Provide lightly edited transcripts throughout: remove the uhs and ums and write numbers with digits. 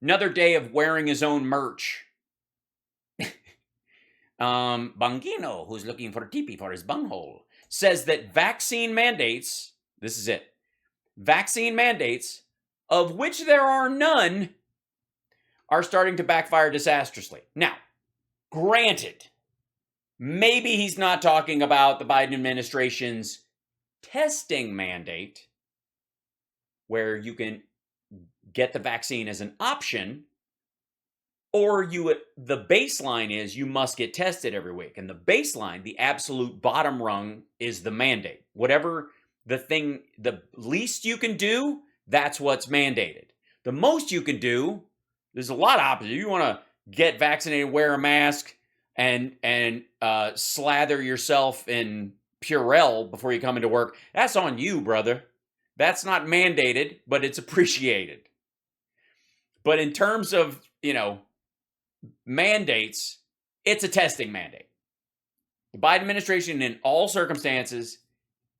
Another day of wearing his own merch. Bongino, who's looking for a teepee for his bunghole, says that vaccine mandates, this is it, vaccine mandates, of which there are none, are starting to backfire disastrously. Now, granted, maybe he's not talking about the Biden administration's testing mandate, where you can get the vaccine as an option, or the baseline is you must get tested every week. And the baseline, the absolute bottom rung, is the mandate. Whatever the least you can do, that's what's mandated. The most you can do, there's a lot of options. You want to get vaccinated, wear a mask, and slather yourself in Purell before you come into work. That's on you, brother. That's not mandated, but it's appreciated. But in terms of, mandates, it's a testing mandate. The Biden administration, in all circumstances,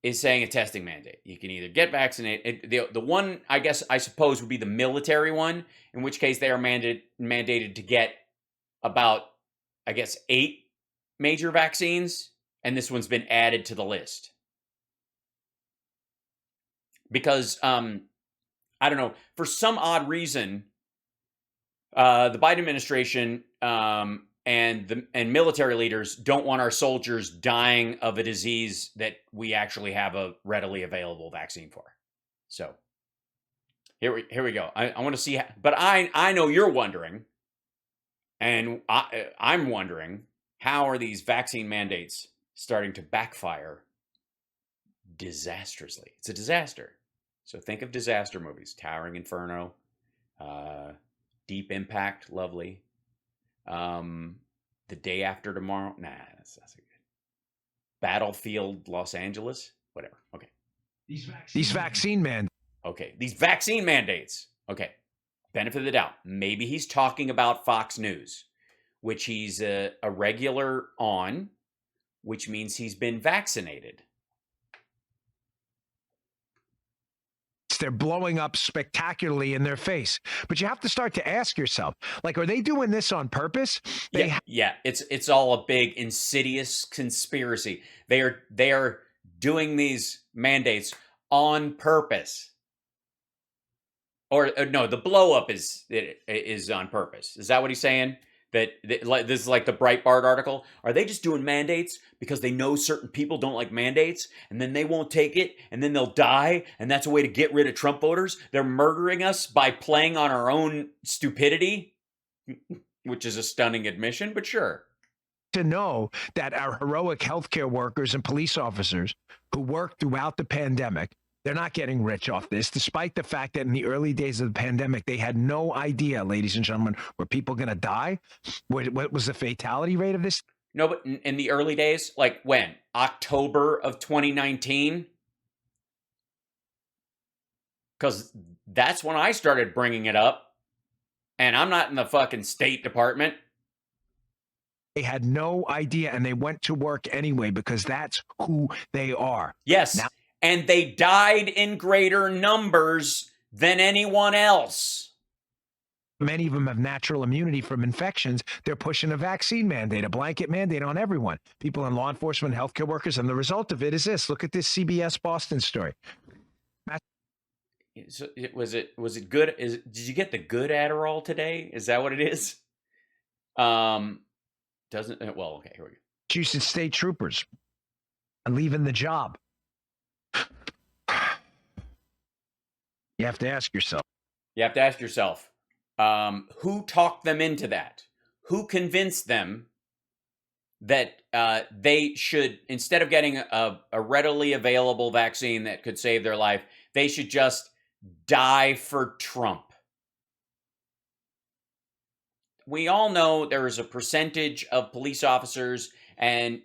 is saying a testing mandate. You can either get vaccinated. The one, I suppose, would be the military one, in which case they are mandated to get about, 8 major vaccines, and this one's been added to the list. Because, I don't know, for some odd reason, the Biden administration and military leaders don't want our soldiers dying of a disease that we actually have a readily available vaccine for. So here we go. I want to see, but I know you're wondering, and I'm wondering, how are these vaccine mandates starting to backfire disastrously? It's a disaster. So think of disaster movies: Towering Inferno, Deep Impact, lovely. The Day After Tomorrow, nah, that's good. Battlefield Los Angeles, whatever. Okay. These vaccine mandates. Okay, these vaccine mandates. Okay, benefit of the doubt. Maybe he's talking about Fox News, which he's a regular on, which means he's been vaccinated. They're blowing up spectacularly in their face. But you have to start to ask yourself, are they doing this on purpose? Yeah, it's all a big insidious conspiracy. They are doing these mandates on purpose. Or no, the blow up is on purpose. Is that what he's saying? That this is like the Breitbart article. Are they just doing mandates because they know certain people don't like mandates, and then they won't take it, and then they'll die, and that's a way to get rid of Trump voters? They're murdering us by playing on our own stupidity, which is a stunning admission, but sure. To know that our heroic healthcare workers and police officers who worked throughout the pandemic, they're not getting rich off this, despite the fact that in the early days of the pandemic, they had no idea, ladies and gentlemen, were people going to die? What was the fatality rate of this? No, but in the early days, like when? October of 2019? Because that's when I started bringing it up, and I'm not in the fucking State Department. They had no idea, and they went to work anyway because that's who they are. Yes. Now, and they died in greater numbers than anyone else. Many of them have natural immunity from infections. They're pushing a vaccine mandate, a blanket mandate on everyone, people in law enforcement, healthcare workers. And the result of it is this. Look at this CBS Boston story. So was it good? Did you get the good Adderall today? Is that what it is? Well, okay, here we go. Massachusetts state troopers are leaving the job. You have to ask yourself. Who talked them into that? Who convinced them that they should, instead of getting a readily available vaccine that could save their life, they should just die for Trump? We all know there is a percentage of police officers and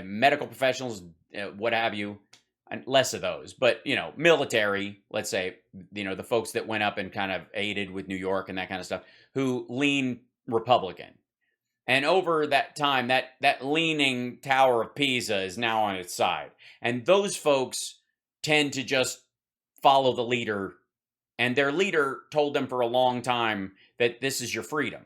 medical professionals, what have you, and less of those, but, military, let's say, the folks that went up and kind of aided with New York and that kind of stuff, who lean Republican. And over that time, that leaning Tower of Pisa is now on its side. And those folks tend to just follow the leader And their leader told them for a long time that this is your freedom.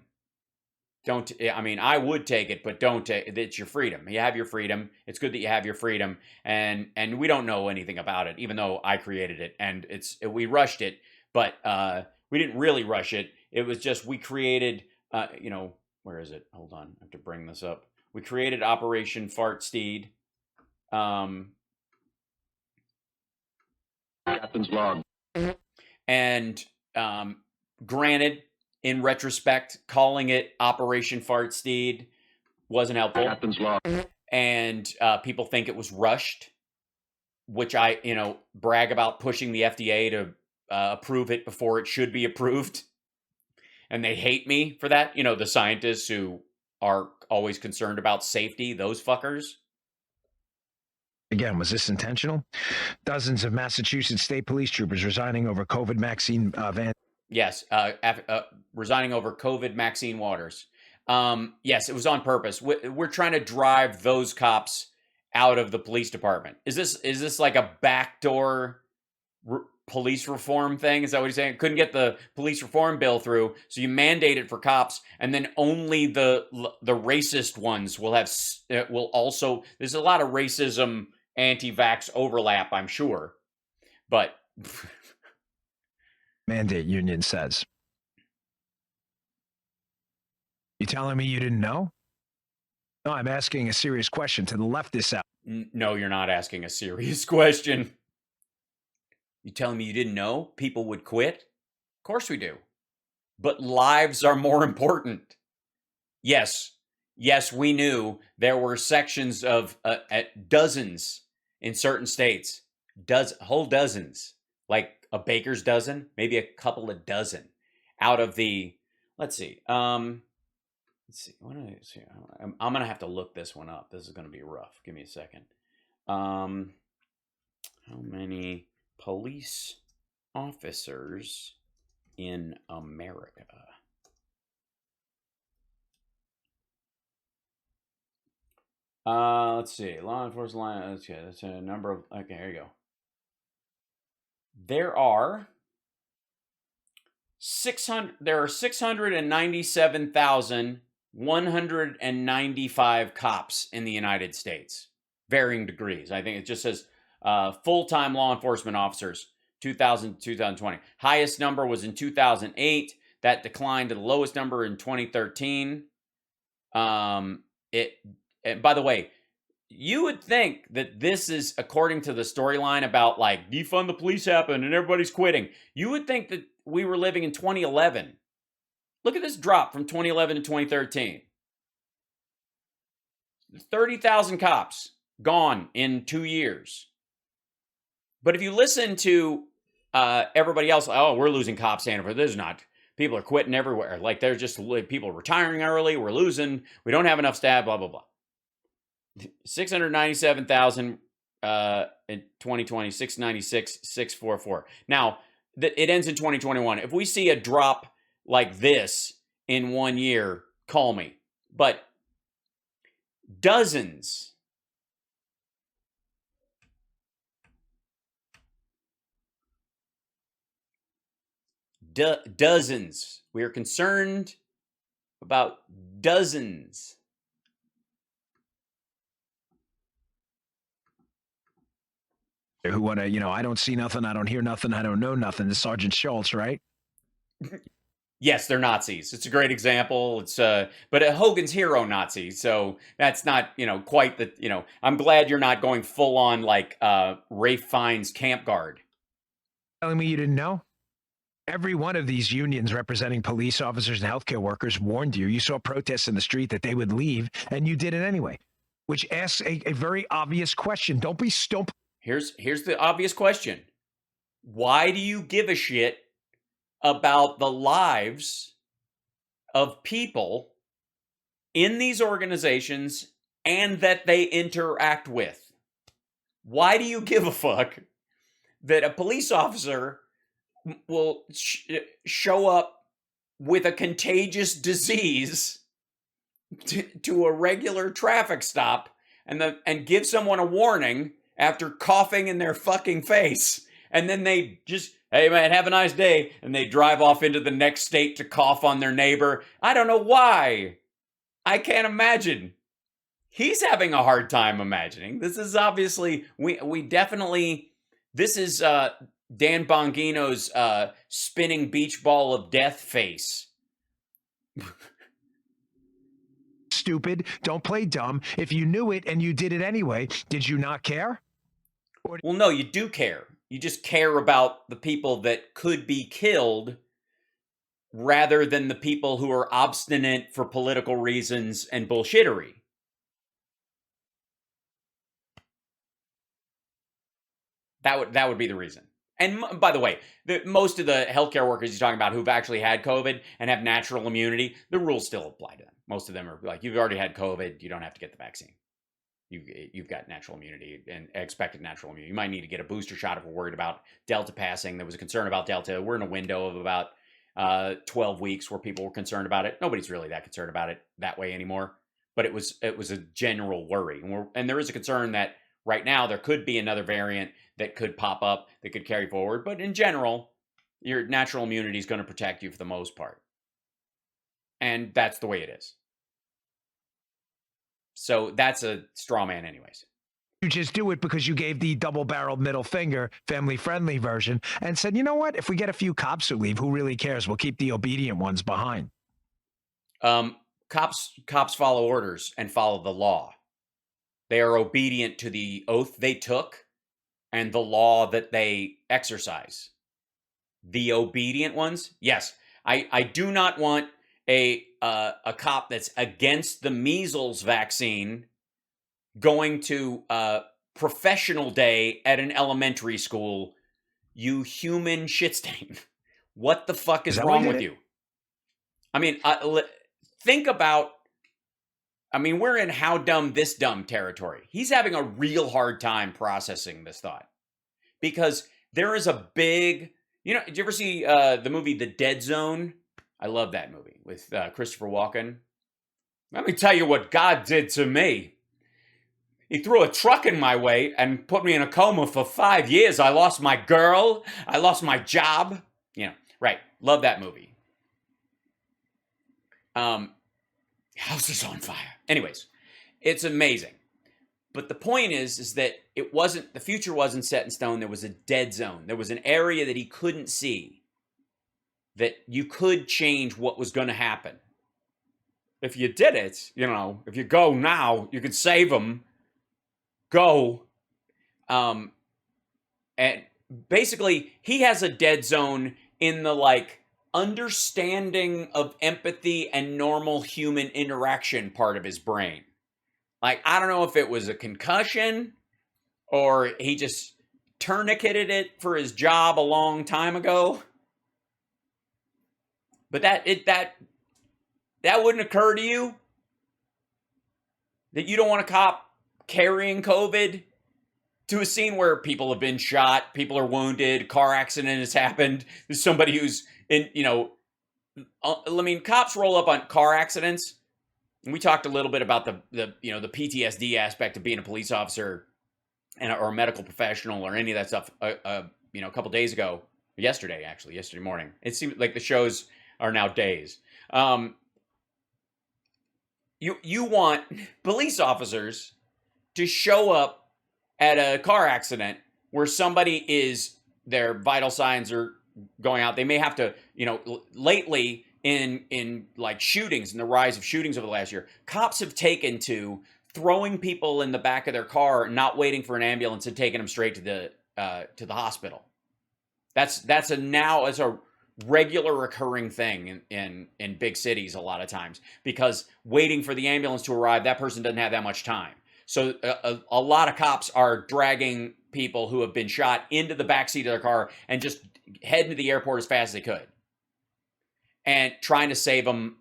Don't, I mean, I would take it, but don't take it. It's your freedom. You have your freedom. It's good that you have your freedom. And we don't know anything about it, even though I created it. And we rushed it, but we didn't really rush it. It was just, we created, where is it? Hold on. I have to bring this up. We created Operation Fart Steed. Captain's log. And granted, in retrospect, calling it Operation Fart Steed wasn't helpful. Captain's log. And people think it was rushed, which I, brag about pushing the FDA to approve it before it should be approved. And they hate me for that. The scientists who are always concerned about safety, those fuckers. Again, was this intentional? Dozens of Massachusetts state police troopers resigning over COVID vaccine Yes, resigning over COVID Maxine Waters. Yes, it was on purpose. We're trying to drive those cops out of the police department. Is this like a backdoor police reform thing? Is that what you're saying? Couldn't get the police reform bill through, so you mandate it for cops, and then only the racist ones will have will also. There's a lot of racism, anti-vax overlap, I'm sure, but. Mandate union says. You telling me you didn't know? No, I'm asking a serious question to the leftist out. No, you're not asking a serious question. You telling me you didn't know people would quit? Of course we do. But lives are more important. Yes, we knew there were sections of dozens in certain states, whole dozens, like a baker's dozen, maybe a couple of dozen out of the, let's see. I'm going to have to look this one up. This is going to be rough. Give me a second. How many police officers in America? Let's see. Law enforcement line. Okay, that's a number of. Okay, here you go. There are 697,195 cops in the United States, varying degrees. I think it just says full-time law enforcement officers, 2000 2020. Highest number was in 2008. That declined to the lowest number in 2013. And by the way, you would think that this is according to the storyline about like defund the police happened and everybody's quitting. You would think that we were living in 2011. Look at this drop from 2011 to 2013. 30,000 cops gone in 2 years. But if you listen to everybody else, oh, we're losing cops, Hannaford. There's not. People are quitting everywhere. Like there's just people retiring early. We're losing. We don't have enough staff, blah, blah, blah. 697,000 in 2020, 696, 644. Now, it ends in 2021. If we see a drop like this in 1 year, call me. But dozens. Dozens. We are concerned about dozens. Who want to, I don't see nothing, I don't hear nothing, I don't know nothing. The Sergeant Schultz, right? Yes, they're Nazis. It's a great example. It's but a Hogan's Hero Nazi, so that's not quite the I'm glad you're not going full on like Rafe Fiennes camp guard. Telling me you didn't know? Every one of these unions representing police officers and healthcare workers warned you. You saw protests in the street that they would leave, and you did it anyway. Which asks a very obvious question. Don't be stupid. Here's the obvious question. Why do you give a shit about the lives of people in these organizations and that they interact with? Why do you give a fuck that a police officer will show up with a contagious disease to a regular traffic stop and give someone a warning after coughing in their fucking face And then they just, hey man, have a nice day. And they drive off into the next state to cough on their neighbor. I don't know why. I can't imagine. He's having a hard time imagining. This is obviously, we definitely, this is Dan Bongino's spinning beach ball of death face. Stupid. Don't play dumb. If you knew it and you did it anyway, did you not care? Well, no, you do care. You just care about the people that could be killed rather than the people who are obstinate for political reasons and bullshittery. That would be the reason. And by the way, most of the healthcare workers he's talking about who've actually had COVID and have natural immunity, the rules still apply to them. Most of them are like, you've already had COVID, you don't have to get the vaccine. You've got natural immunity and expected natural immunity. You might need to get a booster shot if we're worried about Delta passing. There was a concern about Delta. We're in a window of about 12 weeks where people were concerned about it. Nobody's really that concerned about it that way anymore. But it was a general worry. And there is a concern that right now there could be another variant that could pop up, that could carry forward. But in general, your natural immunity is going to protect you for the most part. And that's the way it is. So that's a straw man anyways. You just do it because you gave the double-barreled middle finger, family-friendly version, and said, you know what? If we get a few cops who leave, who really cares? We'll keep the obedient ones behind. Cops follow orders and follow the law. They are obedient to the oath they took and the law that they exercise. The obedient ones, yes. I do not want a cop that's against the measles vaccine going to professional day at an elementary school. You human shit stain. What the fuck is wrong with you? I mean, think about, we're in how dumb this dumb territory. He's having a real hard time processing this thought. Because there is a big, did you ever see the movie The Dead Zone? I love that movie with Christopher Walken. Let me tell you what God did to me. He threw a truck in my way and put me in a coma for 5 years. I lost my girl. I lost my job. Right. Love that movie. House is on fire. Anyways, it's amazing. But the point is that the future wasn't set in stone. There was a dead zone. There was an area that he couldn't see, that you could change what was going to happen. If you did it, if you go now, you could save them. Go. And basically, he has a dead zone in the understanding of empathy and normal human interaction part of his brain. I don't know if it was a concussion or he just tourniqueted it for his job a long time ago. But that wouldn't occur to you? That you don't want a cop carrying COVID to a scene where people have been shot, people are wounded, a car accident has happened, there's somebody who's in, cops roll up on car accidents. And we talked a little bit about the PTSD aspect of being a police officer or a medical professional or any of that stuff a couple days ago, yesterday morning. It seems like the shows are now days. You want police officers to show up at a car accident where their vital signs are going out. They may have to, lately in shootings and the rise of shootings over the last year, cops have taken to throwing people in the back of their car, not waiting for an ambulance and taking them straight to the hospital. That's a regular recurring thing in big cities a lot of times, because waiting for the ambulance to arrive, that person doesn't have that much time. So a lot of cops are dragging people who have been shot into the backseat of their car and just heading to the airport as fast as they could and trying to save them,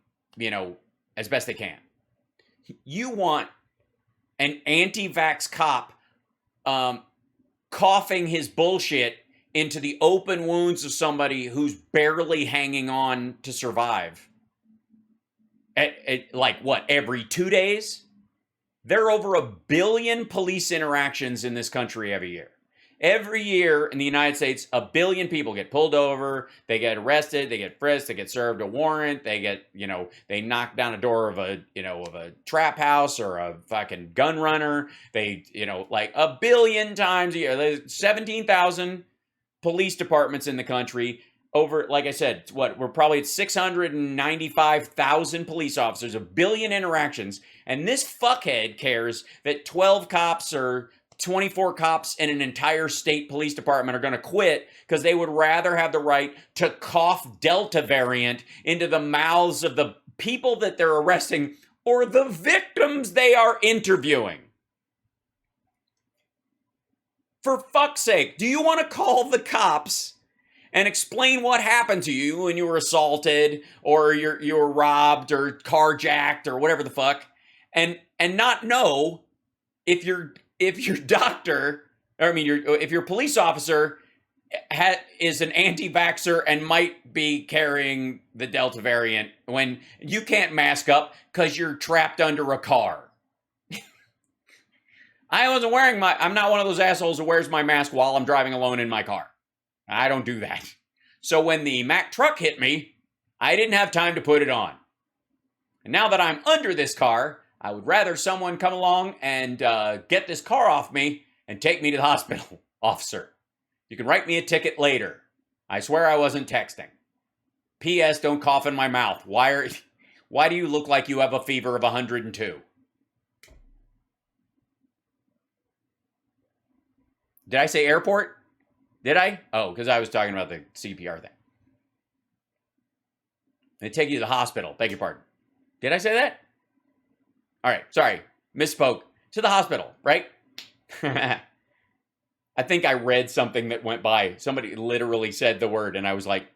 as best they can. You want an anti-vax cop coughing his bullshit into the open wounds of somebody who's barely hanging on to survive. Every 2 days? There are over 1 billion police interactions in this country every year. Every year in the United States, 1 billion people get pulled over, they get arrested, they get frisked, they get served a warrant, they get, they knock down a door of a trap house or a fucking gun runner. They, like 1 billion times a year. There's 17,000 police departments in the country. Over, like I said, we're probably at 695,000 police officers, 1 billion interactions, and this fuckhead cares that 12 cops or 24 cops in an entire state police department are going to quit because they would rather have the right to cough Delta variant into the mouths of the people that they're arresting or the victims they are interviewing. For fuck's sake, do you want to call the cops and explain what happened to you when you were assaulted or you were robbed or carjacked or whatever the fuck, and not know if your doctor, if your police officer is an anti-vaxxer and might be carrying the Delta variant when you can't mask up because you're trapped under a car? I'm not one of those assholes who wears my mask while I'm driving alone in my car. I don't do that. So when the Mack truck hit me, I didn't have time to put it on. And now that I'm under this car, I would rather someone come along and get this car off me and take me to the hospital. Officer, you can write me a ticket later. I swear I wasn't texting. P.S. Don't cough in my mouth. Why do you look like you have a fever of 102? Did I say airport? Did I? Oh, because I was talking about the CPR thing. They take you to the hospital. Beg your pardon. Did I say that? All right. Sorry. Misspoke. To the hospital, right? I think I read something that went by. Somebody literally said the word, and I was like,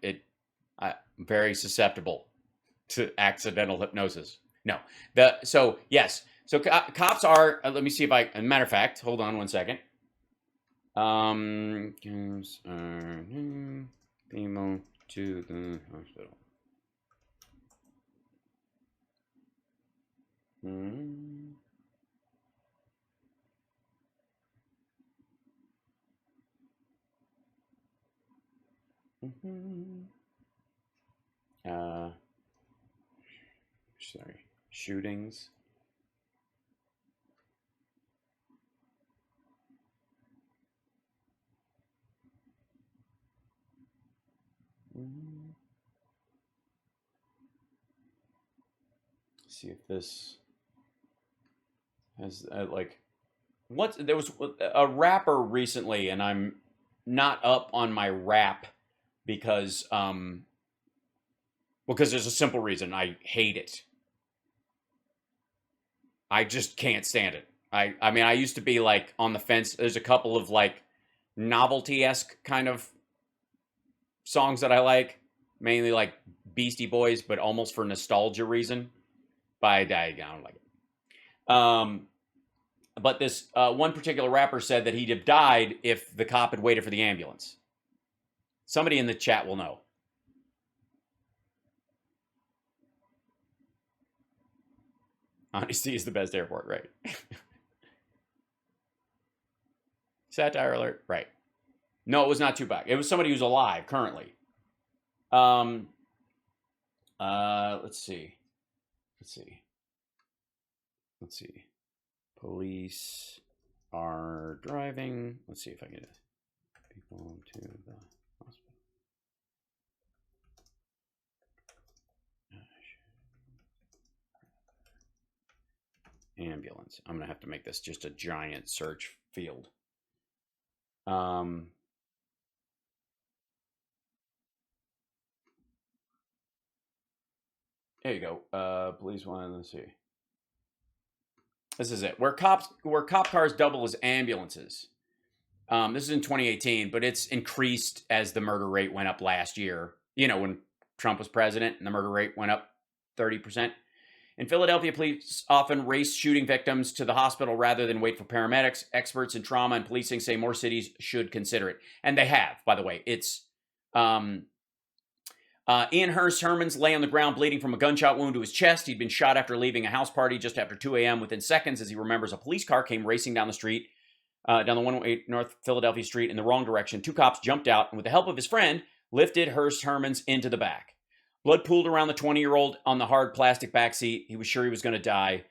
I'm very susceptible to accidental hypnosis. No. Yes. So cops are, let me see if as a matter of fact, hold on one second. Gives people to the hospital. Sorry, shootings. See if this has there was a rapper recently, and I'm not up on my rap because there's a simple reason. I hate it. I just can't stand it. I used to be like on the fence. There's a couple of like novelty-esque kind of songs that I like, mainly like Beastie Boys, but almost for nostalgia reason. But I don't like it. But this one particular rapper said that he'd have died if the cop had waited for the ambulance. Somebody in the chat will know. Honesty is the best airport, right? Satire alert, right. No, it was not Tupac. It was somebody who's alive currently. Let's see. Police are driving. Let's see if I can get people to the hospital. Ambulance. I'm going to have to make this just a giant search field. There you go. Police one. Let's see. This is it. Where cop cars double as ambulances. This is in 2018, but it's increased as the murder rate went up last year. When Trump was president and the murder rate went up 30%. In Philadelphia, police often race shooting victims to the hospital rather than wait for paramedics. Experts in trauma and policing say more cities should consider it. And they have, by the way. It's Ian Hurst Hermans lay on the ground bleeding from a gunshot wound to his chest. He'd been shot after leaving a house party just after 2 a.m. Within seconds, as he remembers, a police car came racing down the street down the 108 North Philadelphia Street in the wrong direction. Two cops jumped out and, with the help of his friend, lifted Hurst Hermans into the back. Blood pooled around the 20-year-old on the hard plastic back seat. He was sure he was going to die.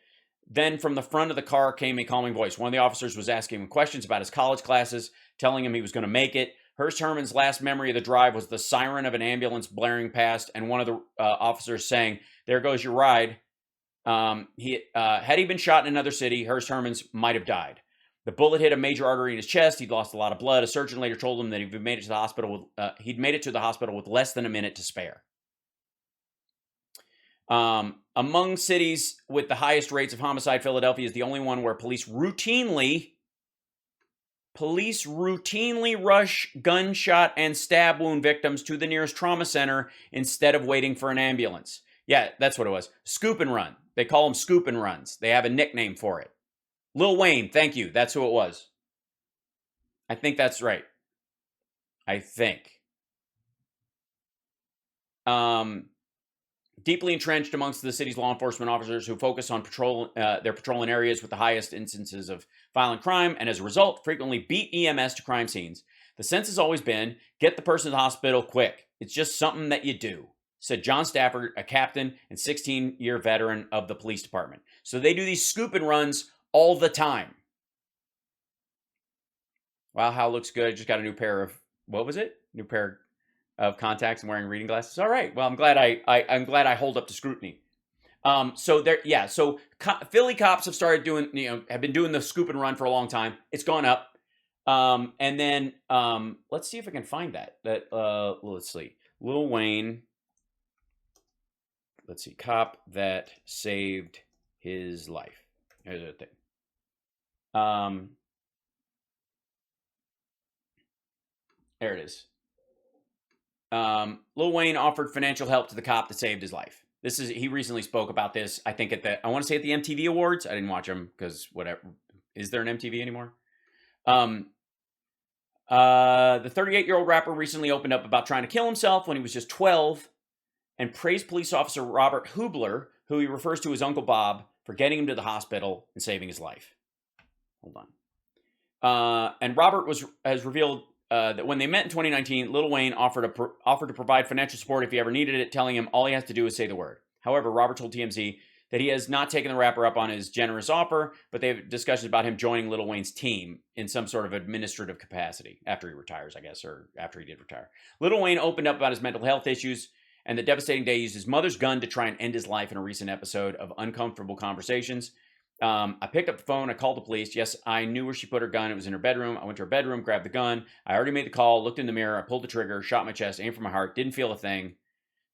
Then from the front of the car came a calming voice. One of the officers was asking him questions about his college classes, telling him he was going to make it. Hurst Herman's last memory of the drive was the siren of an ambulance blaring past, and one of the officers saying, "There goes your ride." Had he been shot in another city, Hurst Hermans might have died. The bullet hit a major artery in his chest. He'd lost a lot of blood. A surgeon later told him that he'd made it to the hospital with less than a minute to spare. Among cities with the highest rates of homicide, Philadelphia is the only one where police routinely rush gunshot and stab wound victims to the nearest trauma center instead of waiting for an ambulance. Yeah, that's what it was. Scoop and run. They call them scoop and runs. They have a nickname for it. Lil Wayne, thank you. That's who it was. I think that's right. I think. Deeply entrenched amongst the city's law enforcement officers who focus on their patrol in areas with the highest instances of violent crime, and as a result, frequently beat EMS to crime scenes. The sense has always been, get the person to the hospital quick. It's just something that you do, said John Stafford, a captain and 16-year veteran of the police department. So they do these scoop and runs all the time. Wow, Hal looks good. I just got a new pair of, what was it? New pair of contacts and wearing reading glasses. All right. Well, I'm glad I hold up to scrutiny. So Philly cops have started doing, have been doing the scoop and run for a long time. It's gone up. And then let's see if I can find that. Let's see. Lil Wayne. Let's see. Cop that saved his life. Here's the thing. There it is. Lil Wayne offered financial help to the cop that saved his life. He recently spoke about this, I think I want to say at the MTV Awards. I didn't watch them because whatever. Is there an MTV anymore? The 38-year-old rapper recently opened up about trying to kill himself when he was just 12 and praised police officer Robert Hubler, who he refers to as Uncle Bob, for getting him to the hospital and saving his life. Hold on. And Robert has revealed that when they met in 2019, Lil Wayne offered to provide financial support if he ever needed it, telling him all he has to do is say the word. However, Robert told TMZ that he has not taken the rapper up on his generous offer, but they have discussions about him joining Lil Wayne's team in some sort of administrative capacity after he retires, I guess, or after he did retire. Lil Wayne opened up about his mental health issues and the devastating day he used his mother's gun to try and end his life in a recent episode of Uncomfortable Conversations. I picked up the phone. I called the police. Yes, I knew where she put her gun. It was in her bedroom. I went to her bedroom, grabbed the gun. I already made the call, looked in the mirror. I pulled the trigger, shot my chest, aimed for my heart. Didn't feel a thing,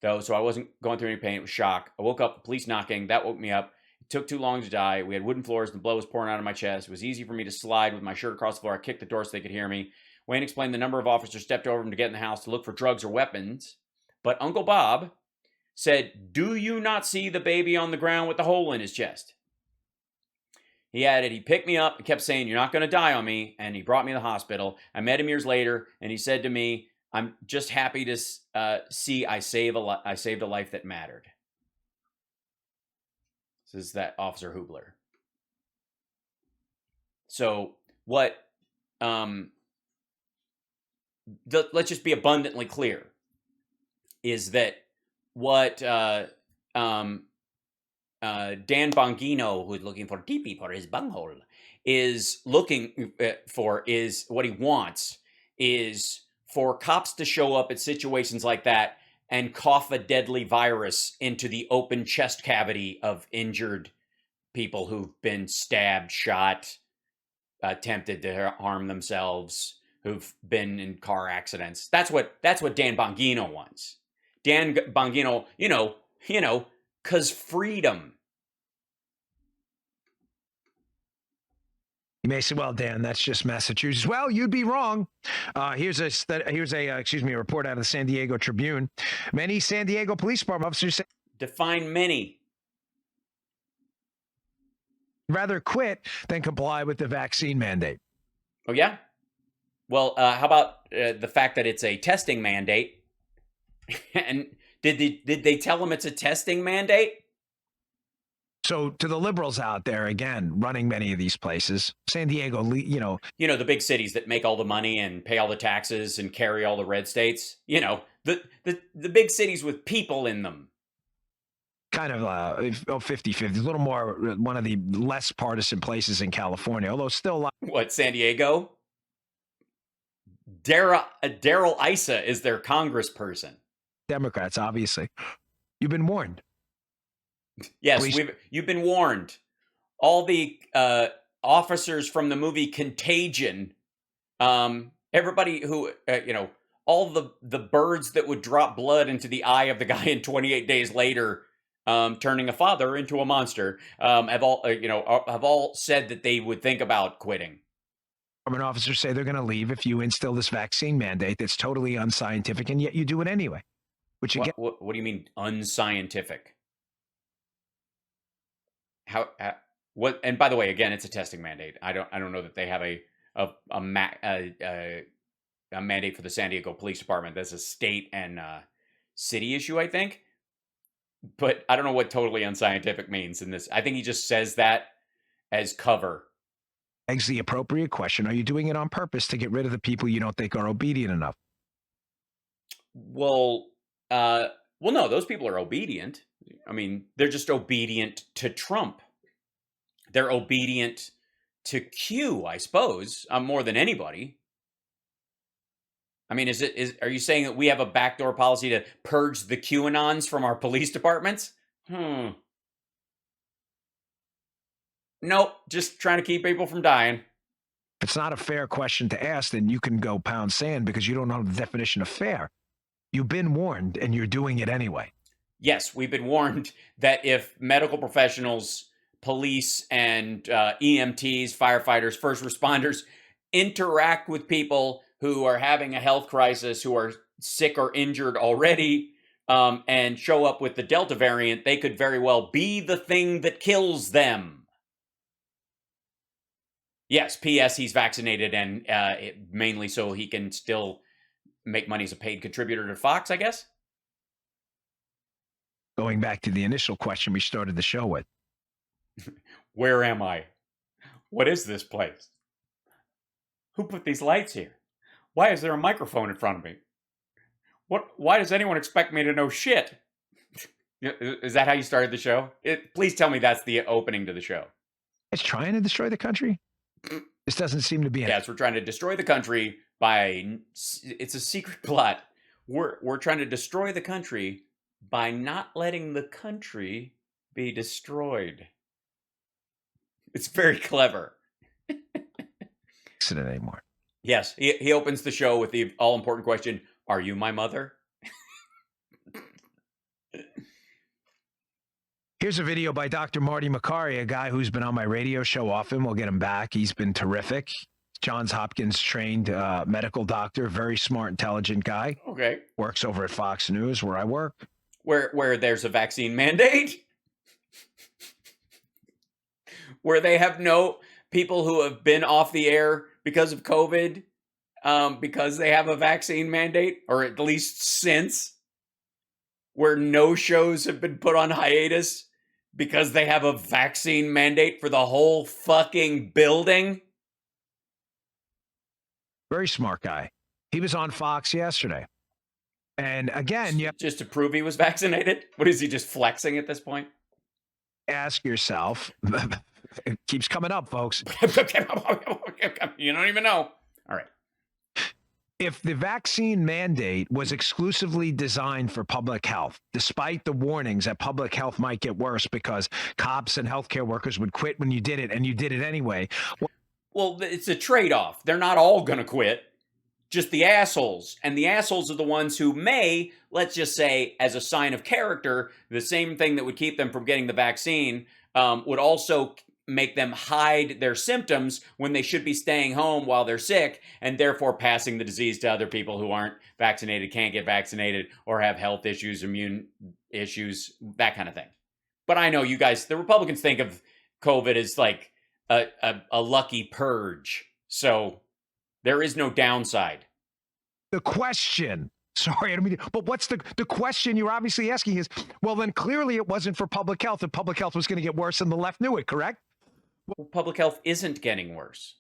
though, so I wasn't going through any pain. It was shock. I woke up, the police knocking. That woke me up. It took too long to die. We had wooden floors, and the blood was pouring out of my chest. It was easy for me to slide with my shirt across the floor. I kicked the door so they could hear me. Wayne explained the number of officers stepped over him to get in the house to look for drugs or weapons. But Uncle Bob said, "Do you not see the baby on the ground with the hole in his chest?" He added, he picked me up and kept saying, "You're not going to die on me." And he brought me to the hospital. I met him years later, and he said to me, "I'm just happy to see I saved a life that mattered." This is that Officer Hubler. So what, let's just be abundantly clear, is that what Dan Bongino, who's looking for TP for his bunghole, is looking for, is what he wants is for cops to show up at situations like that and cough a deadly virus into the open chest cavity of injured people who've been stabbed, shot, attempted to harm themselves, who've been in car accidents. That's what Dan Bongino wants. Dan Bongino, because freedom. You may say, "Well, Dan, that's just Massachusetts." Well, you'd be wrong. Here's a report out of the San Diego Tribune. Many San Diego police department officers say, define many. rather quit than comply with the vaccine mandate. Oh yeah. Well, how about the fact that it's a testing mandate? And did they tell him it's a testing mandate? So to the liberals out there, again, running many of these places, San Diego, The big cities that make all the money and pay all the taxes and carry all the red states. The big cities with people in them. kind of 50-50, a little more one of the less partisan places in California, although still a lot. What, San Diego? Daryl Issa is their congressperson. Democrats, obviously. You've been warned. Yes, you've been warned. All the officers from the movie Contagion, everybody who, all the birds that would drop blood into the eye of the guy in 28 Days Later, turning a father into a monster, have all said that they would think about quitting. Government officers say they're going to leave if you instill this vaccine mandate that's totally unscientific, and yet you do it anyway. Which again, what do you mean unscientific? What? And by the way, again, it's a testing mandate. I don't know that they have a mandate for the San Diego Police Department. That's a state and city issue, I think. But I don't know what totally unscientific means in this. I think he just says that as cover. Begs the appropriate question: are you doing it on purpose to get rid of the people you don't think are obedient enough? Well, no, those people are obedient. I mean, they're just obedient to Trump. They're obedient to Q, I suppose, more than anybody. I mean, are you saying that we have a backdoor policy to purge the QAnons from our police departments? Nope, just trying to keep people from dying. If it's not a fair question to ask, then you can go pound sand because you don't know the definition of fair. You've been warned, and you're doing it anyway. Yes, we've been warned that if medical professionals, police, and EMTs, firefighters, first responders interact with people who are having a health crisis, who are sick or injured already, and show up with the Delta variant, they could very well be the thing that kills them. Yes, P.S. he's vaccinated, and mainly so he can still make money as a paid contributor to Fox, I guess. Going back to the initial question we started the show with. Where am I? What is this place? Who put these lights here? Why is there a microphone in front of me? Why does anyone expect me to know shit? Is that how you started the show? Please tell me that's the opening to the show. It's trying to destroy the country? This doesn't seem to be. Yes, we're trying to destroy the country by. It's a secret plot. We're trying to destroy the country by not letting the country be destroyed. It's very clever. Accident anymore. Yes, he opens the show with the all-important question, "Are you my mother?" Here's a video by Dr. Marty Makary, a guy who's been on my radio show often. We'll get him back. He's been terrific. Johns Hopkins trained medical doctor, very smart, intelligent guy. Okay. Works over at Fox News where I work. Where there's a vaccine mandate? Where they have no people who have been off the air because of COVID, because they have a vaccine mandate, or at least since, where no shows have been put on hiatus because they have a vaccine mandate for the whole fucking building. Very smart guy. He was on Fox yesterday. And again, you just to prove he was vaccinated? What is he, just flexing at this point? Ask yourself. It keeps coming up, folks. You don't even know. All right. If the vaccine mandate was exclusively designed for public health, despite the warnings that public health might get worse because cops and healthcare workers would quit when you did it, and you did it anyway. Well, it's a trade-off. They're not all going to quit. Just the assholes. And the assholes are the ones who may, let's just say, as a sign of character, the same thing that would keep them from getting the vaccine would also make them hide their symptoms when they should be staying home while they're sick and therefore passing the disease to other people who aren't vaccinated, can't get vaccinated, or have health issues, immune issues, that kind of thing. But I know you guys, the Republicans, think of COVID as like a lucky purge. So there is no downside. The question Sorry, I don't mean to, but what's the question you're obviously asking is, well, then clearly it wasn't for public health, and public health was going to get worse, and the left knew it, correct? Well, public health isn't getting worse.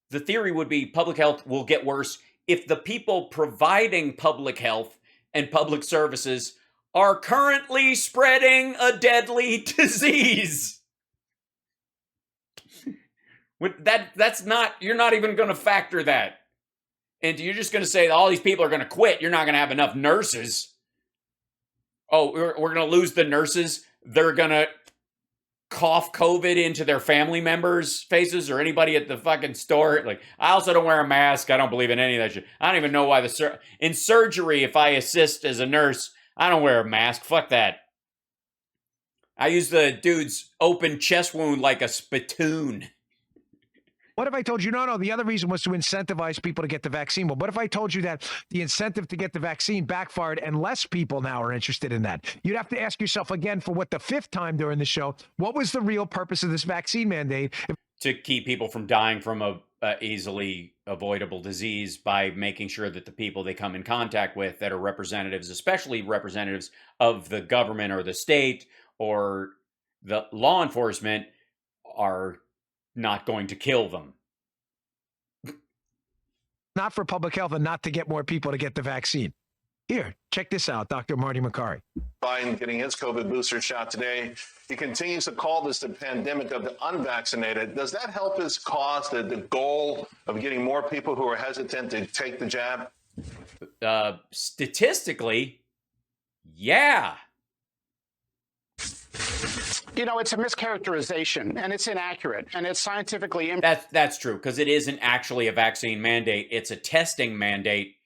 The theory would be public health will get worse if the people providing public health and public services are currently spreading a deadly disease. That's not, you're not even going to factor that. And you're just going to say all these people are going to quit. You're not going to have enough nurses. Oh, we're going to lose the nurses. They're going to cough COVID into their family members' faces or anybody at the fucking store. Like, I also don't wear a mask. I don't believe in any of that shit. I don't even know why in surgery, if I assist as a nurse, I don't wear a mask. Fuck that. I use the dude's open chest wound like a spittoon. What if I told you, no, the other reason was to incentivize people to get the vaccine? Well, what if I told you that the incentive to get the vaccine backfired and less people now are interested in that? You'd have to ask yourself again for what, the fifth time during the show, what was the real purpose of this vaccine mandate? To keep people from dying from a easily avoidable disease by making sure that the people they come in contact with that are representatives, especially representatives of the government or the state or the law enforcement, are not going to kill them. Not for public health and not to get more people to get the vaccine. Here, check this out, Dr. Marty Makary. Biden getting his COVID booster shot today. He continues to call this the pandemic of the unvaccinated. Does that help his cause, the goal of getting more people who are hesitant to take the jab? Statistically, yeah. You know, it's a mischaracterization, and it's inaccurate, and it's scientifically... That's true, because it isn't actually a vaccine mandate. It's a testing mandate.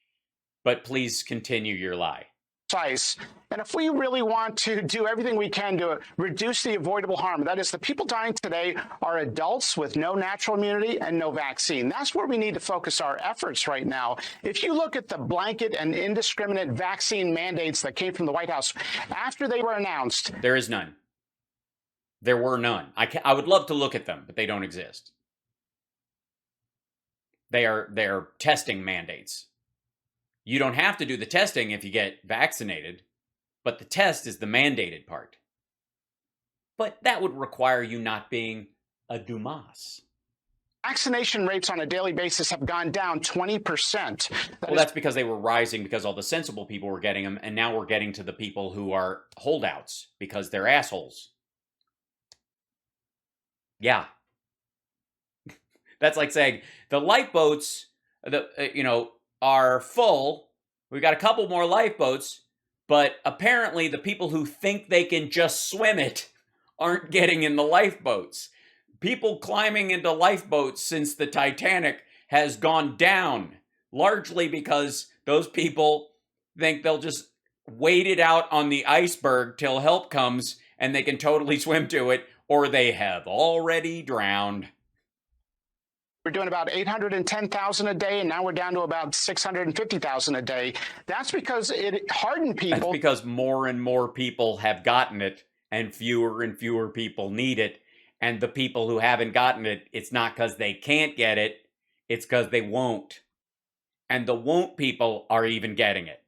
But please continue your lie. Precise. And if we really want to do everything we can to reduce the avoidable harm, that is, the people dying today are adults with no natural immunity and no vaccine. That's where we need to focus our efforts right now. If you look at the blanket and indiscriminate vaccine mandates that came from the White House after they were announced... There is none. There were none. I would love to look at them, but they don't exist. They are testing mandates. You don't have to do the testing if you get vaccinated, but the test is the mandated part. But that would require you not being a Dumas. Vaccination rates on a daily basis have gone down 20%. That's because they were rising because all the sensible people were getting them, and now we're getting to the people who are holdouts because they're assholes. Yeah. That's like saying the lifeboats, are full. We've got a couple more lifeboats, but apparently the people who think they can just swim it aren't getting in the lifeboats. People climbing into lifeboats since the Titanic has gone down, largely because those people think they'll just wait it out on the iceberg till help comes and they can totally swim to it, or they have already drowned. We're doing about 810,000 a day, and now we're down to about 650,000 a day. That's because it hardened people. That's because more and more people have gotten it, and fewer people need it. And the people who haven't gotten it, it's not because they can't get it, it's because they won't. And the won't people are even getting it.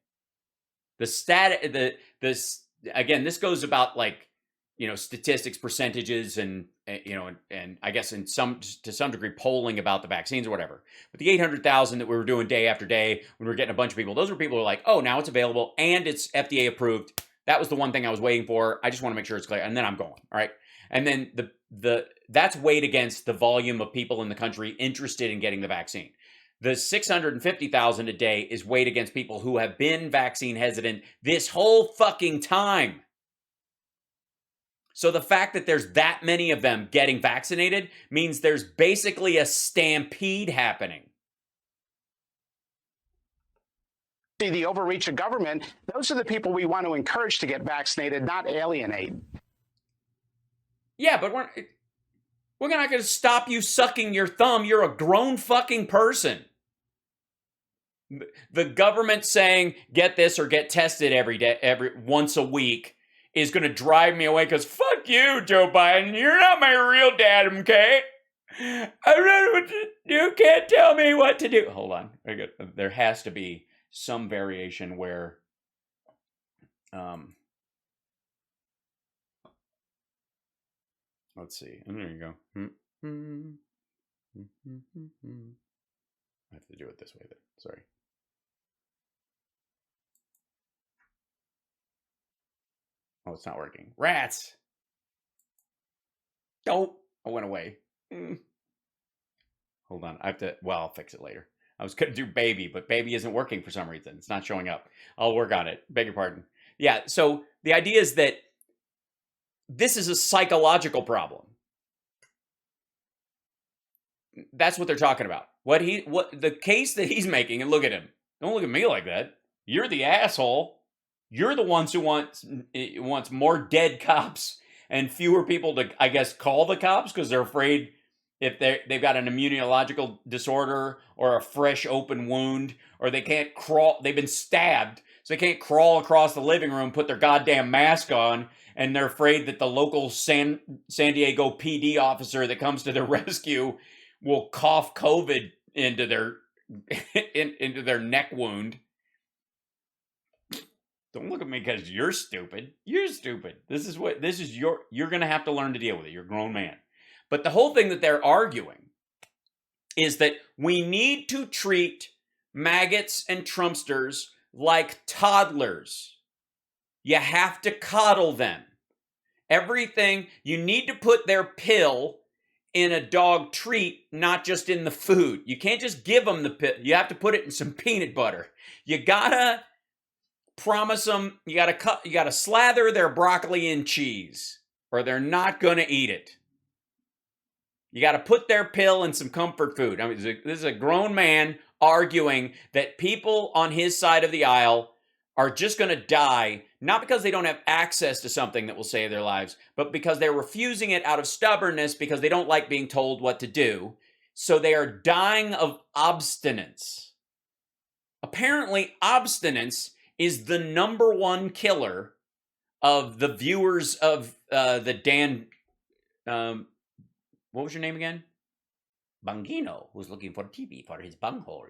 Again, this goes about statistics, percentages, and I guess to some degree polling about the vaccines or whatever. But the 800,000 that we were doing day after day when we were getting a bunch of people, those were people who were like, oh, now it's available and it's FDA approved. That was the one thing I was waiting for. I just want to make sure it's clear, and then I'm going. All right. And then that's weighed against the volume of people in the country interested in getting the vaccine. The 650,000 a day is weighed against people who have been vaccine hesitant this whole fucking time. So the fact that there's that many of them getting vaccinated means there's basically a stampede happening. The overreach of government, those are the people we want to encourage to get vaccinated, not alienate. Yeah, but we're not going to stop you sucking your thumb. You're a grown fucking person. The government saying get this or get tested once a week is going to drive me away because fuck you, Joe Biden. You're not my real dad, okay? I don't know what to do. You can't tell me what to do. Hold on. There has to be some variation where let's see. There you go. I have to do it this way then. Sorry. Oh, it's not working. Rats! Oh, I went away. Hold on. I have to, well, I'll fix it later. I was going to do baby, but baby isn't working for some reason. It's not showing up. I'll work on it. Beg your pardon. Yeah, so the idea is that this is a psychological problem. That's what they're talking about. What the case that he's making, and look at him. Don't look at me like that. You're the asshole. You're the ones who wants more dead cops and fewer people to, I guess, call the cops because they're afraid if they've got an immunological disorder or a fresh open wound, or they can't crawl, they've been stabbed, so they can't crawl across the living room, put their goddamn mask on, and they're afraid that the local San Diego PD officer that comes to their rescue will cough COVID into their into their neck wound. Don't look at me because you're stupid. You're stupid. You're going to have to learn to deal with it. You're a grown man. But the whole thing that they're arguing is that we need to treat maggots and Trumpsters like toddlers. You have to coddle them. Everything, you need to put their pill in a dog treat, not just in the food. You can't just give them the pill. You have to put it in some peanut butter. You gotta promise them, you gotta slather their broccoli in cheese, or they're not gonna eat it. You got to put their pill in some comfort food. I mean, this is a grown man arguing that people on his side of the aisle are just going to die, not because they don't have access to something that will save their lives, but because they're refusing it out of stubbornness because they don't like being told what to do. So they are dying of abstinence. Apparently, abstinence is the number one killer of the viewers of the Dan... what was your name again? Bongino, who's looking for TV for his bunghole.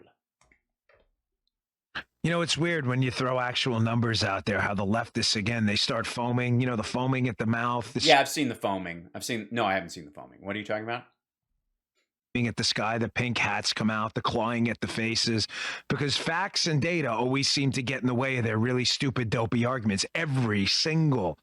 You know, it's weird when you throw actual numbers out there, how the leftists, again, they start foaming, the foaming at the mouth. Yeah, I've seen the foaming. No, I haven't seen the foaming. What are you talking about? At the sky, the pink hats come out, the clawing at the faces, because facts and data always seem to get in the way of their really stupid, dopey arguments every single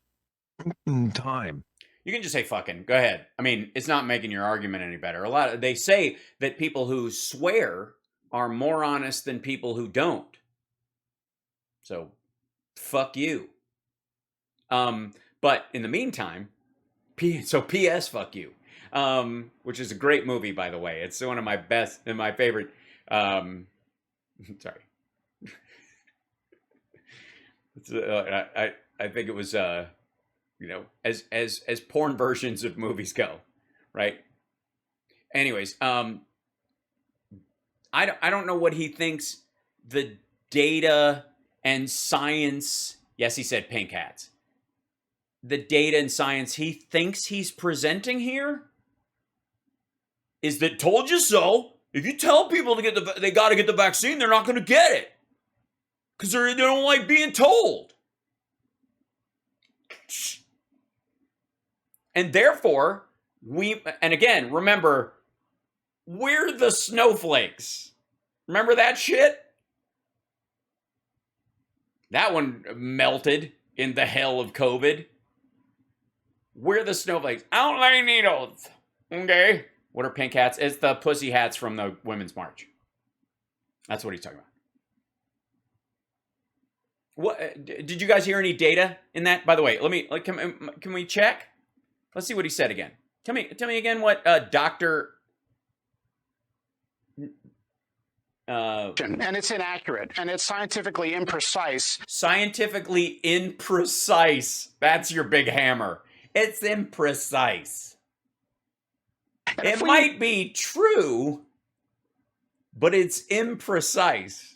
time. You can just say fucking. Go ahead. I mean, it's not making your argument any better. They say that people who swear are more honest than people who don't. So, fuck you. But in the meantime, P.S. fuck you. Which is a great movie, by the way. It's one of my best and my favorite. Sorry. I think it was as porn versions of movies go, right? Anyways, I don't know what he thinks the data and science. Yes, he said pink hats. The data and science he thinks he's presenting here is that told you so. If you tell people they got to get the vaccine, they're not going to get it because they don't like being told. And therefore, and again, remember, we're the snowflakes. Remember that shit? That one melted in the hell of COVID. We're the snowflakes. I don't like needles. Okay. What are pink hats? It's the pussy hats from the Women's March. That's what he's talking about. What did you guys hear any data in that? By the way, can we check? Let's see what he said again. Tell me again what Dr. And it's inaccurate, and it's scientifically imprecise. Scientifically imprecise. That's your big hammer. It's imprecise. It might be true, but it's imprecise.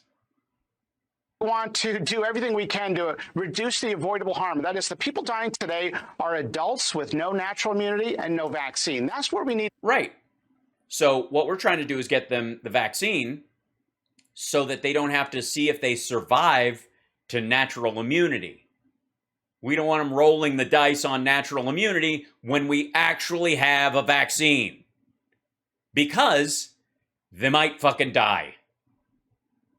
We want to do everything we can to reduce the avoidable harm. That is, the people dying today are adults with no natural immunity and no vaccine. That's where we need. Right. So what we're trying to do is get them the vaccine so that they don't have to see if they survive to natural immunity. We don't want them rolling the dice on natural immunity when we actually have a vaccine, because they might fucking die.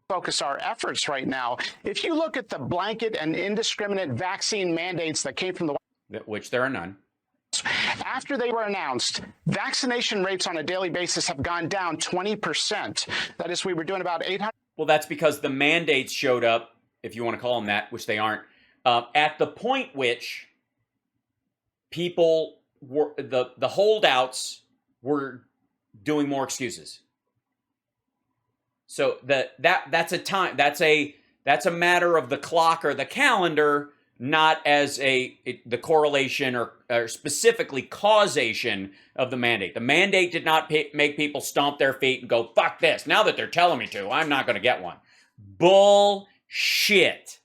Focus our efforts right now. If you look at the blanket and indiscriminate vaccine mandates that came from the Which there are none. after they were announced, vaccination rates on a daily basis have gone down 20%. That is, we were doing about 800. Well, that's because the mandates showed up, if you want to call them that, which they aren't, at the point which people were, the holdouts were doing more excuses. So that's a matter of the clock or the calendar, not as the correlation or specifically causation of the mandate. The mandate did not make people stomp their feet and go, fuck this. Now that they're telling me to, I'm not going to get one. Bullshit.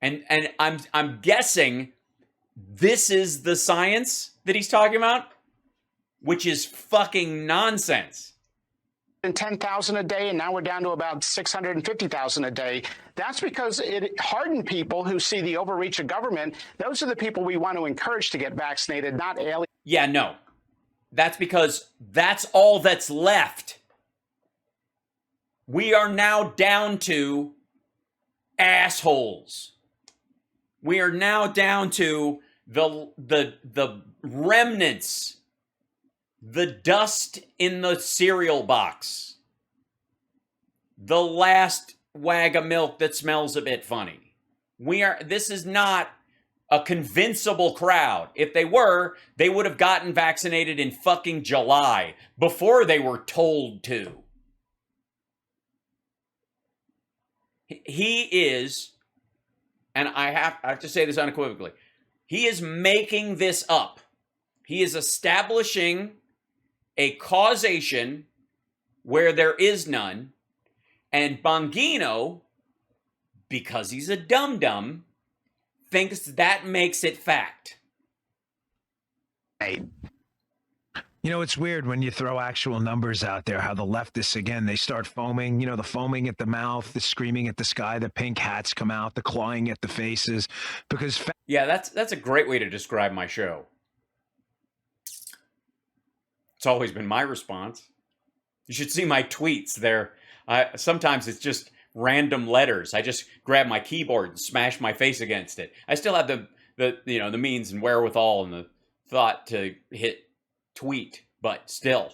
And I'm guessing this is the science that he's talking about, which is fucking nonsense. 10,000 a day, and now we're down to about 650,000 a day. That's because it hardened people who see the overreach of government. Those are the people we want to encourage to get vaccinated, not aliens. Yeah, no. That's because that's all that's left. We are now down to assholes. We are now down to the remnants, the dust in the cereal box, the last wag of milk that smells a bit funny. This is not a convincible crowd. If they were, they would have gotten vaccinated in fucking July before they were told to. He is, and I have to say this unequivocally, he is making this up. He is establishing a causation where there is none, and Bongino, because he's a dum-dum, thinks that makes it fact. Hey. You know, it's weird when you throw actual numbers out there, how the leftists, again, they start foaming, the foaming at the mouth, the screaming at the sky, the pink hats come out, the clawing at the faces, because... Yeah, that's a great way to describe my show. It's always been my response. You should see my tweets. Sometimes it's just random letters. I just grab my keyboard and smash my face against it. I still have the means and wherewithal and the thought to hit tweet, but still.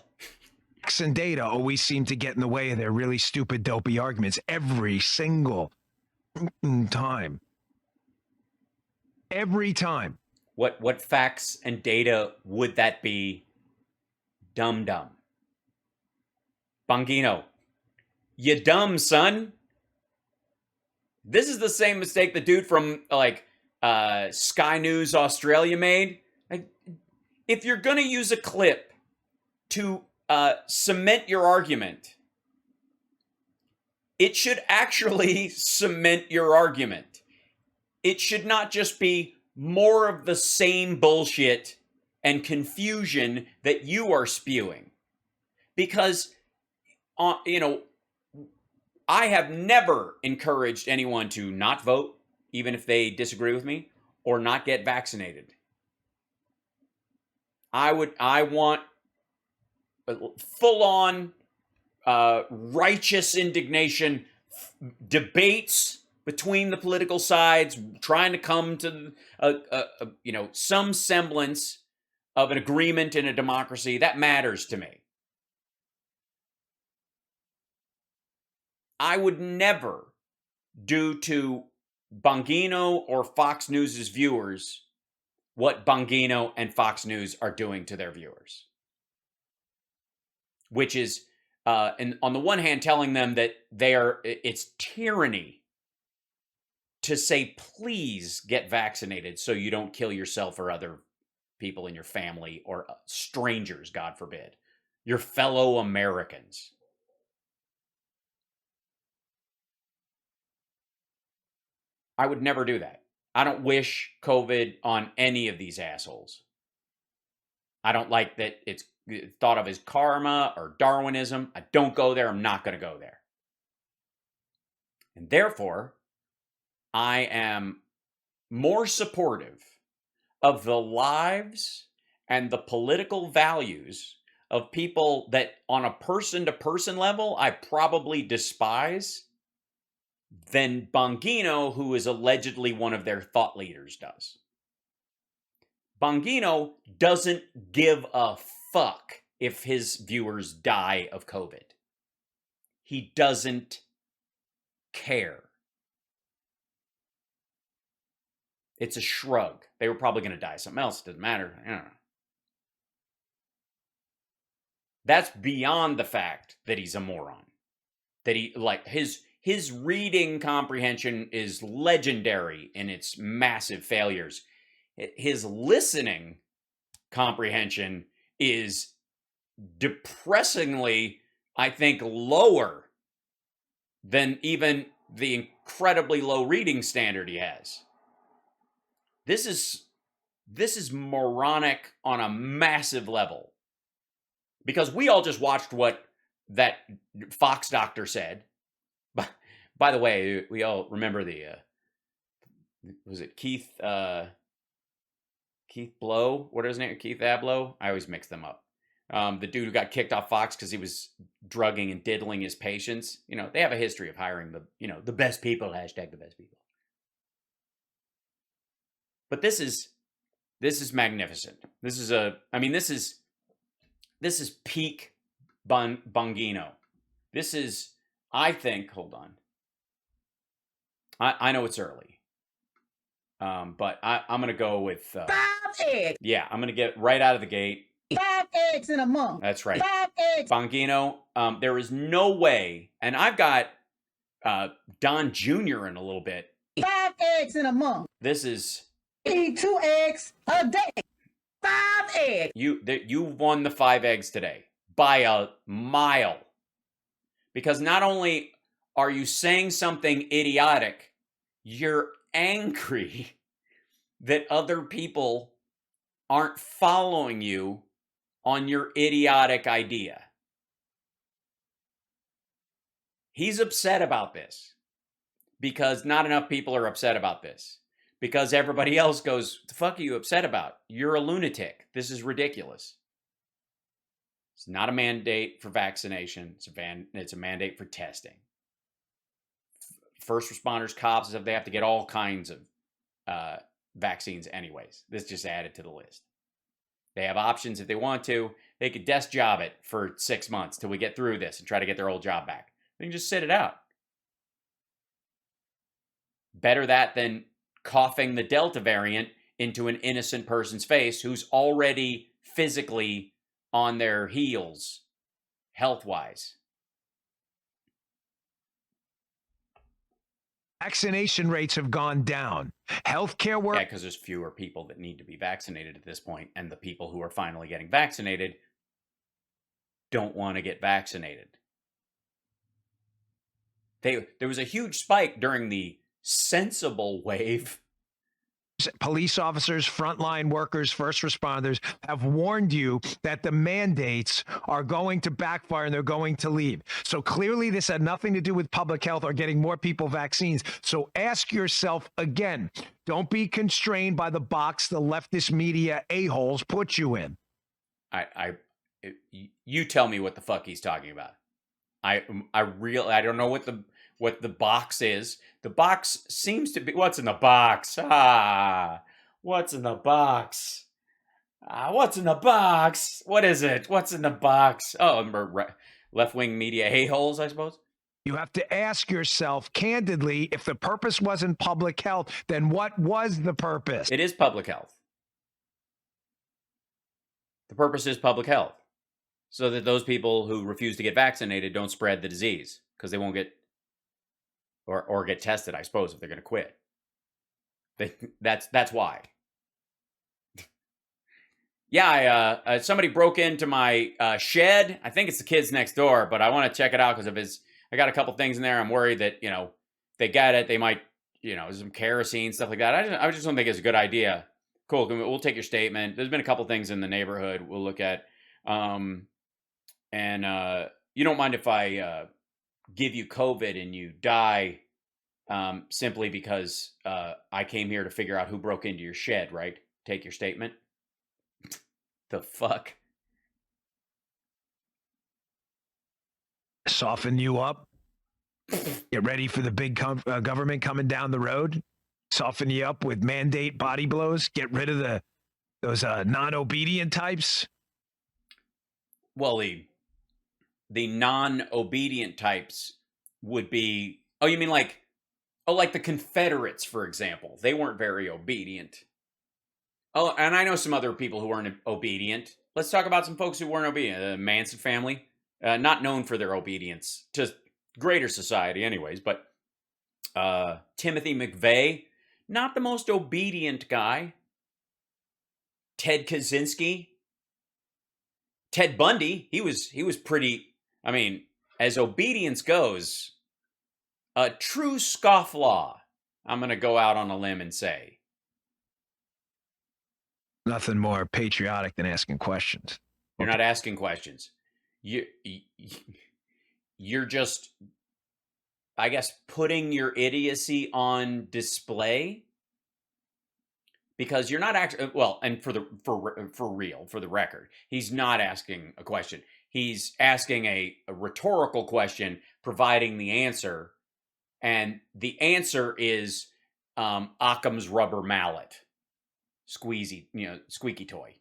Facts and data always seem to get in the way of their really stupid, dopey arguments every single time. Every time. What facts and data would that be? Dum-dum. Bongino, you dumb son. This is the same mistake the dude from Sky News Australia made. If you're going to use a clip to cement your argument, it should actually cement your argument. It should not just be more of the same bullshit and confusion that you are spewing. Because, I have never encouraged anyone to not vote, even if they disagree with me, or not get vaccinated. I want full-on righteous indignation, debates between the political sides, trying to come to some semblance of an agreement in a democracy. That matters to me. I would never do to Bongino or Fox News' viewers what Bongino and Fox News are doing to their viewers. Which is, and on the one hand, telling them that it's tyranny to say, please get vaccinated so you don't kill yourself or other people in your family or strangers, God forbid, your fellow Americans. I would never do that. I don't wish COVID on any of these assholes. I don't like that it's thought of as karma or Darwinism. I don't go there. I'm not going to go there. And therefore, I am more supportive of the lives and the political values of people that on a person-to-person level I probably despise than Bongino, who is allegedly one of their thought leaders, does. Bongino doesn't give a fuck if his viewers die of COVID. He doesn't care. It's a shrug. They were probably going to die. Something else doesn't matter. I don't know. That's beyond the fact that he's a moron. That he, like, his reading comprehension is legendary in its massive failures. His listening comprehension is depressingly, I think, lower than even the incredibly low reading standard he has. This is moronic on a massive level. Because we all just watched what that Fox doctor said. By the way, we all remember was it Keith Blow? What is his name? Keith Ablow? I always mix them up. The dude who got kicked off Fox because he was drugging and diddling his patients. You know, they have a history of hiring the best people, hashtag the best people. But this is magnificent. This is peak Bongino. This is, I think, hold on. I know it's early. But I'm going to go with 5 eggs. Yeah, I'm going to get right out of the gate. 5 eggs in a month. That's right. 5 eggs. Bongino, there is no way, and I've got Don Jr. in a little bit. 5 eggs in a month. This is... Eat 2 eggs a day. 5 eggs. You won the 5 eggs today by a mile. Because not only are you saying something idiotic, you're angry that other people aren't following you on your idiotic idea. He's upset about this because not enough people are upset about this. Because everybody else goes, the fuck are you upset about? You're a lunatic. This is ridiculous. It's not a mandate for vaccination. It's a mandate for testing. First responders, cops, they have to get all kinds of vaccines anyways. This just added to the list. They have options if they want to. They could desk job it for 6 months till we get through this and try to get their old job back. They can just sit it out. Better that than coughing the Delta variant into an innocent person's face who's already physically on their heels, health-wise. Vaccination rates have gone down. Healthcare work. Yeah, because there's fewer people that need to be vaccinated at this point, and the people who are finally getting vaccinated don't want to get vaccinated. There was a huge spike during the sensible wave. Police officers, frontline workers, first responders have warned you that the mandates are going to backfire and they're going to leave. So clearly this had nothing to do with public health or getting more people vaccines. So ask yourself again, don't be constrained by the box the leftist media a-holes put you in. You tell me what the fuck he's talking about. I don't know what the box is. The box seems to be... What's in the box? What's in the box? What's in the box? What is it? What's in the box? Oh, left-wing media a-holes, I suppose. You have to ask yourself candidly, if the purpose wasn't public health, then what was the purpose? It is public health. The purpose is public health. So that those people who refuse to get vaccinated don't spread the disease. Because they won't get... Or get tested, I suppose, if they're going to quit. That's why. Yeah, somebody broke into my shed. I think it's the kids next door, but I want to check it out because I got a couple things in there. I'm worried that, they get it. They might, some kerosene, stuff like that. I just don't think it's a good idea Cool. We'll take your statement. There's been a couple things in the neighborhood we'll look at. And you don't mind if I give you COVID and you die simply because I came here to figure out who broke into your shed, right? Take your statement. The fuck? Soften you up. Get ready for the big government coming down the road. Soften you up with mandate body blows. Get rid of those non-obedient types. Well, the non-obedient types would be, oh, you mean like the Confederates, for example. They weren't very obedient. Oh, and I know some other people who weren't obedient. Let's talk about some folks who weren't obedient. The Manson family, not known for their obedience to greater society anyways, but Timothy McVeigh, not the most obedient guy. Ted Kaczynski, Ted Bundy, he was pretty, I mean, as obedience goes, a true scofflaw, I'm going to go out on a limb and say. Nothing more patriotic than asking questions. You're not asking questions. You're just, I guess, putting your idiocy on display. Because you're not actually, well, and for real, for the record, he's not asking a question. He's asking a rhetorical question, providing the answer, and the answer is Occam's rubber mallet, squeaky toy.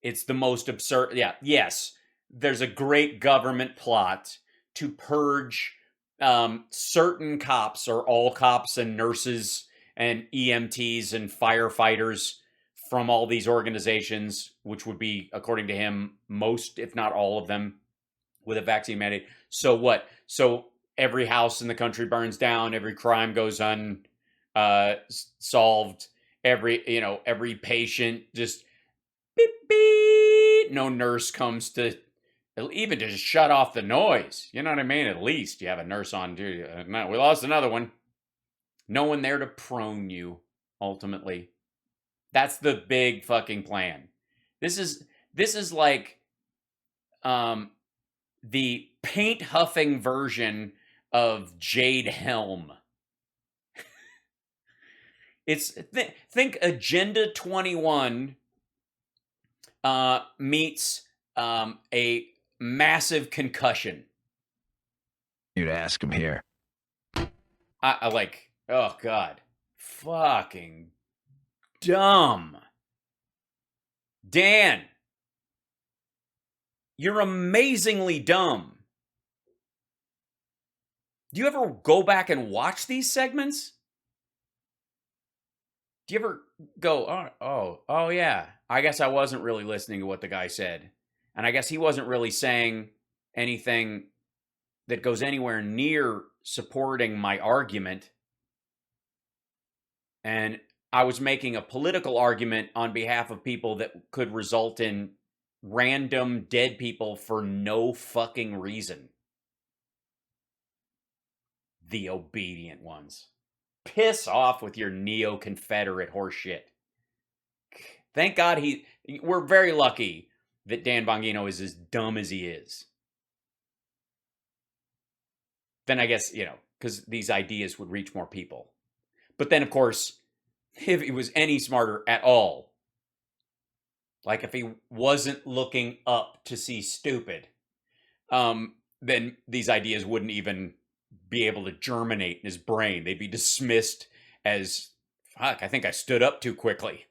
It's the most absurd. Yeah, yes, there's a great government plot to purge certain cops, or all cops and nurses and EMTs and firefighters from all these organizations, which would be, according to him, most, if not all of them, with a vaccine mandate. So what? So every house in the country burns down, every crime goes unsolved, every patient just beep, beep. No nurse comes to even to just shut off the noise. You know what I mean? At least you have a nurse on duty. No, we lost another one. No one there to prone you, ultimately. That's the big fucking plan. This is like the paint huffing version of Jade Helm. Think Agenda 21 meets a massive concussion. You'd ask him here. I like, oh God, fucking dumb. Dan, you're amazingly dumb. Do you ever go back and watch these segments? Do you ever go, oh yeah, I guess I wasn't really listening to what the guy said. And I guess he wasn't really saying anything that goes anywhere near supporting my argument. And I was making a political argument on behalf of people that could result in random dead people for no fucking reason. The obedient ones. Piss off with your neo-Confederate horseshit. Thank God we're very lucky that Dan Bongino is as dumb as he is. Then I guess, because these ideas would reach more people. But then, of course, if he was any smarter at all, like if he wasn't looking up to see stupid, then these ideas wouldn't even be able to germinate in his brain. They'd be dismissed as, fuck, I think I stood up too quickly.